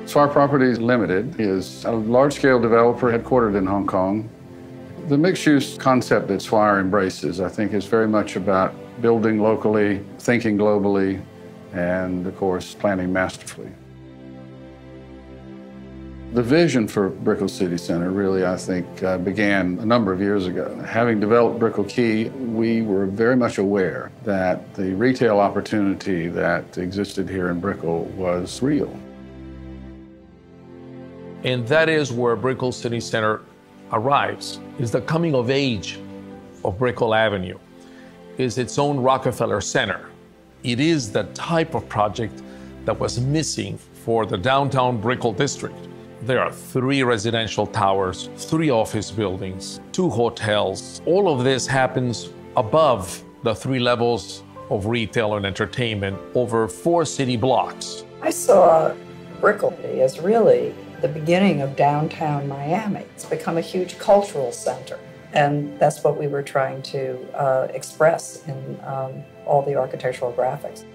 Swire Properties Limited is a large-scale developer headquartered in Hong Kong. The mixed-use concept that Swire embraces, I think, is very much about building locally, thinking globally, and, of course, planning masterfully. The vision for Brickell City Center really, I think, began a number of years ago. Having developed Brickell Key, we were very much aware that the retail opportunity that existed here in Brickell was real. And that is where Brickell City Center arrives, is the coming of age of Brickell Avenue, is its own Rockefeller Center. It is the type of project that was missing for the downtown Brickell district. There are 3 residential towers, 3 office buildings, 2 hotels. All of this happens above the 3 levels of retail and entertainment over 4 city blocks. I saw Brickell as really the beginning of downtown Miami. It's become a huge cultural center, and that's what we were trying to express in all the architectural graphics.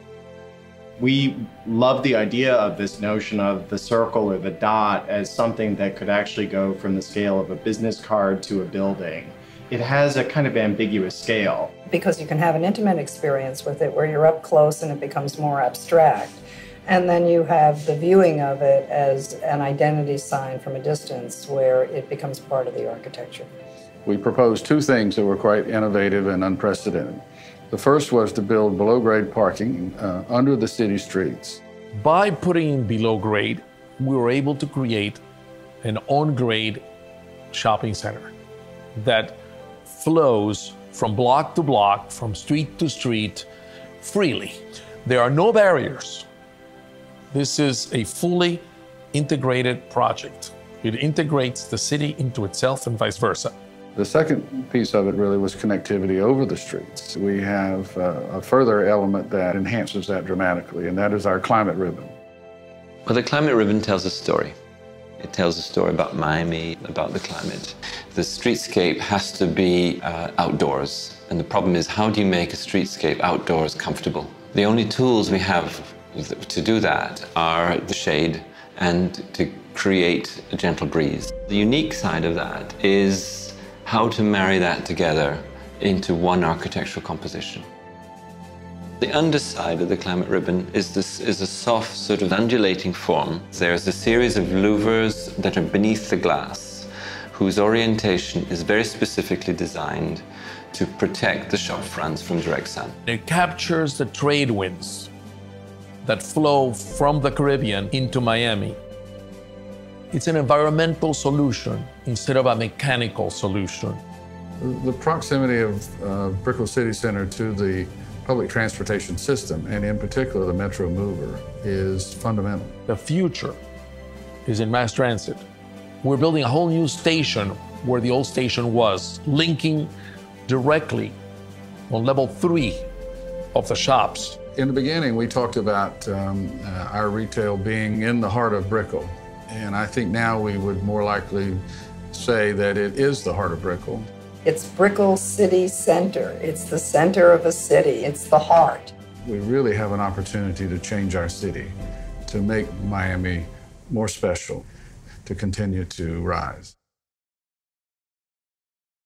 We love the idea of this notion of the circle or the dot as something that could actually go from the scale of a business card to a building. It has a kind of ambiguous scale. Because you can have an intimate experience with it where you're up close and it becomes more abstract. And then you have the viewing of it as an identity sign from a distance where it becomes part of the architecture. We proposed 2 things that were quite innovative and unprecedented. The first was to build below-grade parking under the city streets. By putting in below grade, we were able to create an on-grade shopping center that flows from block to block, from street to street, freely. There are no barriers. This is a fully integrated project. It integrates the city into itself and vice versa. The second piece of it really was connectivity over the streets. We have a further element that enhances that dramatically, and that is our climate ribbon. Well, the climate ribbon tells a story. It tells a story about Miami, about the climate. The streetscape has to be outdoors, and the problem is, how do you make a streetscape outdoors comfortable? The only tools we have to do that are the shade and to create a gentle breeze. The unique side of that is how to marry that together into one architectural composition. The underside of the climate ribbon is a soft, sort of undulating form. There's a series of louvers that are beneath the glass, whose orientation is very specifically designed to protect the shop fronts from direct sun. It captures the trade winds that flow from the Caribbean into Miami. It's an environmental solution instead of a mechanical solution. The proximity of Brickell City Center to the public transportation system, and in particular the Metro Mover, is fundamental. The future is in mass transit. We're building a whole new station where the old station was, linking directly on level 3 of the shops. In the beginning, we talked about our retail being in the heart of Brickell. And I think now we would more likely say that it is the heart of Brickell. It's Brickell City Center. It's the center of a city. It's the heart. We really have an opportunity to change our city, to make Miami more special, to continue to rise.